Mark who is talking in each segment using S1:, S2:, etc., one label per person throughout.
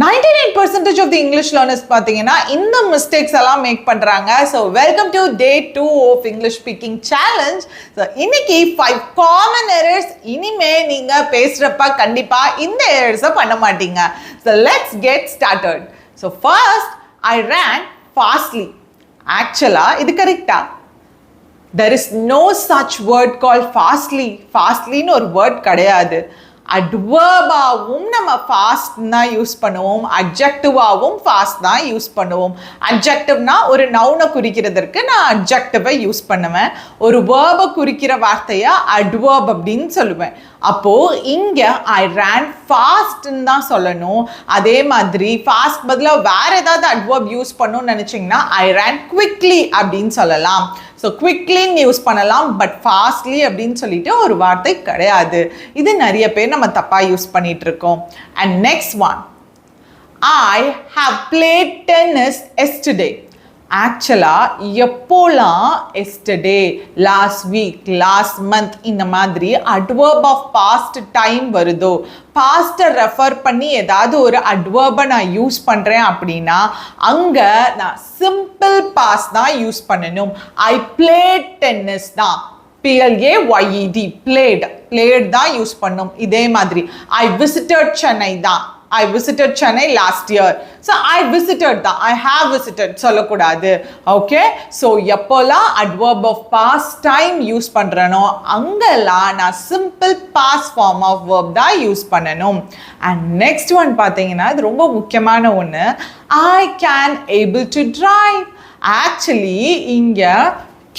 S1: 99% of the English learners பார்த்தீங்கன்னா இந்த mistakes எல்லாம் மேக் பண்றாங்க. So welcome to day 2 of English speaking challenge. So இன்னைக்கு 5 காமன் எரர்ஸ் இனிமே நீங்க பேசுறப்ப கண்டிப்பா இந்த எரர்ஸை பண்ண மாட்டீங்க. So let's get started. So first, I ran fastly. ஆக்சுவலா இது கரெக்டா? There is no such word called fastly. Fastlyன்னு ஒரு வேர்ட் கிடையாது. அட்வர்பாவும் நம்ம ஃபாஸ்ட் தான் யூஸ் பண்ணுவோம், அட்ஜெக்டிவாவும் ஃபாஸ்ட் தான் யூஸ் பண்ணுவோம். அட்ஜெக்டிவ்னா ஒரு நவுனை குறிக்கிறதுக்கு நான் அட்ஜெக்டிவை யூஸ் பண்ணுவேன், ஒரு வேர்பை குறிக்கிற வார்த்தையை அட்வர்ப் அப்படின்னு சொல்லுவேன். அப்போ இங்க ஐ ran ஃபாஸ்ட்ன்னு தான் சொல்லணும். அதே மாதிரி ஃபாஸ்ட் பதிலாக வேற ஏதாவது அட்வர்ப் யூஸ் பண்ணணும்னு நினைச்சீங்கன்னா ஐ ran quickly அப்படின்னு சொல்லலாம். ஸோ குவிக்லின்னு யூஸ் பண்ணலாம், பட் ஃபாஸ்ட்லி அப்படின்னு சொல்லிட்டு ஒரு வார்த்தை கிடையாது. இது நிறைய பேர் நம்ம தப்பாக யூஸ் பண்ணிட்டு இருக்கோம். And next one, I have plate tennis yesterday. ஆக்சுவலாக எப்போலாம் yesterday, last week, last month இந்த மாதிரி அட்வர்ப் ஆஃப் பாஸ்ட் டைம் வருதோ, பாஸ்ட்டை ரெஃபர் பண்ணி ஏதாவது ஒரு அட்வர்பை நான் யூஸ் பண்ணுறேன் அப்படின்னா அங்கே நான் சிம்பிள் பாஸ்ட் தான் யூஸ் பண்ணணும். ஐ பிளேட் டென்னிஸ் தான், PLAYED, பிளேட் தான் யூஸ் பண்ணும். இதே மாதிரி ஐ விசிட்டட் சென்னை தான், I visited Chennai last year. So I visited தான், I have visited சொல்லக்கூடாது. ஓகே, ஸோ எப்போல்லாம் adverb of past time use பண்ணுறனோ அங்கெல்லாம் நான் simple past form of verb தான் யூஸ் பண்ணணும். அண்ட் நெக்ஸ்ட் ஒன் பார்த்தீங்கன்னா இது ரொம்ப முக்கியமான ஒன்று, I can able to drive. Actually இங்கே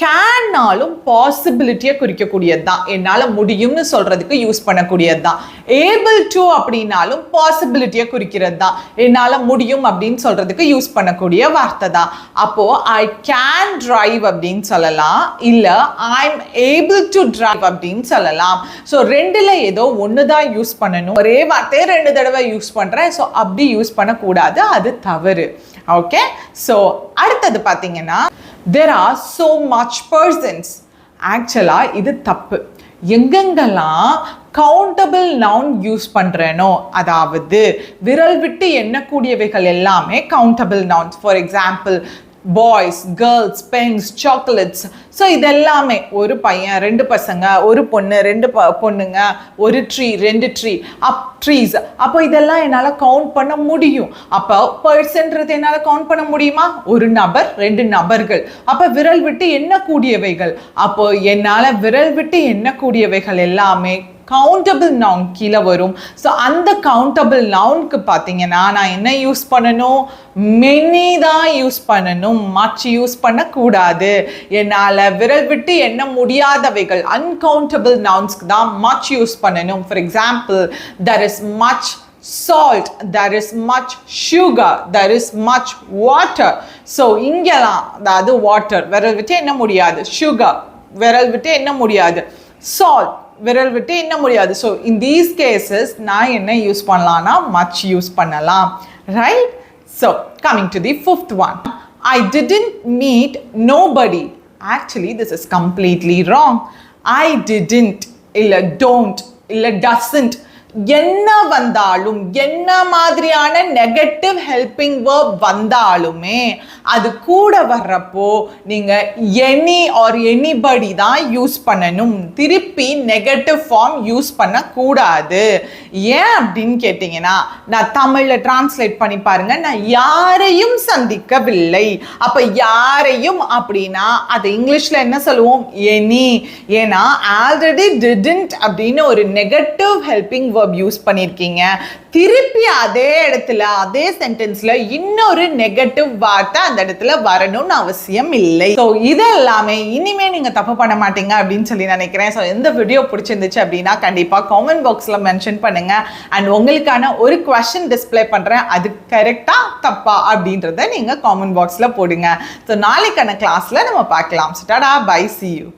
S1: கேன்னாலும் பாசிபிலிட்டியை குறிக்கக்கூடியது தான், என்னால் முடியும்னு சொல்கிறதுக்கு யூஸ் பண்ணக்கூடியது தான். ஏபிள் டு அப்படின்னாலும் பாசிபிலிட்டியை குறிக்கிறது தான், என்னால் முடியும் அப்படின்னு சொல்கிறதுக்கு யூஸ் பண்ணக்கூடிய வார்த்தை தான். அப்போது ஐ கேன் டிரைவ் அப்படின்னு சொல்லலாம், இல்லை I am able to drive அப்படின்னு சொல்லலாம். ஸோ ரெண்டில் ஏதோ ஒன்று தான் யூஸ் பண்ணணும். ஒரே வார்த்தையை 2 தடவை யூஸ் பண்ணுறேன், ஸோ அப்படி யூஸ் பண்ணக்கூடாது, அது தவறு. ஓகே, ஸோ அடுத்தது பார்த்தீங்கன்னா there are so much persons. ஆக்சுவலாக இது தப்பு. எங்கெங்கெல்லாம் கவுண்டபிள் நவுன் யூஸ் பண்ணுறேனோ, அதாவது விரல் விட்டு எண்ணக்கூடியவைகள் எல்லாமே countable nouns. For example boys, girls, pens, chocolates. So இதெல்லாமே ஒரு பையன், 2 பசங்க, ஒரு பொண்ணு, 2 பொண்ணுங்க, ஒரு ட்ரீ, 2 ட்ரீ, ட்ரீஸ். அப்போ இதெல்லாம் என்னால் கவுண்ட் பண்ண முடியும். அப்போ பர்சன்றது என்னால் கவுண்ட் பண்ண முடியுமா? ஒரு நபர், 2 நபர்கள். அப்போ விரல் விட்டு எண்ணக்கூடியவைகள். அப்போ என்னால் விரல் விட்டு எண்ணக்கூடியவைகள் எல்லாமே கவுண்டபிள் நவுன் கீழே வரும். ஸோ அந்த கவுண்டபிள் நவுனுக்கு பார்த்தீங்கன்னா நான் என்ன யூஸ் பண்ணணும்? மெனி தான் யூஸ் பண்ணணும், மச் யூஸ் பண்ணக்கூடாது. என்னால் விரல் விட்டு எண்ண முடியாதவைகள் அன்கவுண்டபிள் நவுன்ஸ்க்கு தான் மச் யூஸ் பண்ணணும். For example, there is much salt, there is much sugar, there is much water. So இங்கெல்லாம் அதாவது வாட்டர் விரல் விட்டு எண்ண முடியாது, சுகர் விரல் விட்டு எண்ண முடியாது, சால்ட் விரல் விட்டு என்ன முடியாது. ஸோ இன் தீஸ் கேசஸ் நான் என்ன யூஸ் பண்ணலாம்னா மச் யூஸ் பண்ணலாம், right? So coming to the 5th one, I didn't meet nobody. Actually this is completely wrong. I didn't இல்லை டோன்ட் இல்லை டசன்ட் என்ன வந்தாலும், என்ன மாதிரியான நெகட்டிவ் ஹெல்பிங் வேர்ப் வந்தாலுமே அது கூட வர்றப்போ நீங்கள் எனி ஆர் எனிபடி தான் யூஸ் பண்ணணும். திருப்பி நெகட்டிவ் ஃபார்ம் யூஸ் பண்ணக்கூடாது. ஏன் அப்படின்னு கேட்டிங்கன்னா, நான் தமிழில் டிரான்ஸ்லேட் பண்ணி பாருங்க, நான் யாரையும் சந்திக்கவில்லை. அப்போ யாரையும் அப்படின்னா அது இங்கிலீஷில் என்ன சொல்லுவோம்? எனி. ஏன்னா ஆல்ரெடி டிடன்ட் அப்படின்னு ஒரு நெகட்டிவ் ஹெல்பிங் யூஸ் பண்ணிருக்கீங்க. திருப்பி அதே இடத்துல அதே சென்டென்ஸ்ல இன்னொரு நெகட்டிவ் வார்த்தை அந்த இடத்துல வரணும்னு அவசியம் இல்லை. ஸோ இதெல்லாமே இனிமே நீங்க தப்பு பண்ண மாட்டீங்க அப்படின்னு சொல்லி நினைக்கிறேன். ஸோ இந்த வீடியோ பிடிச்சிருந்துச்சு அப்படின்னா கண்டிப்பா காமெண்ட் பாக்ஸ்ல மென்ஷன் பண்ணுங்க. அண்ட் உங்களுக்கான ஒரு குவெஸ்சன் டிஸ்பிளே பண்றேன், அது கரெக்டா தப்பா அப்படின்றத நீங்க காமெண்ட் பாக்ஸ்ல போடுங்க. ஸோ நாளைக்கான கிளாஸ்ல நம்ம பார்க்கலாம். Tata, bye, see you.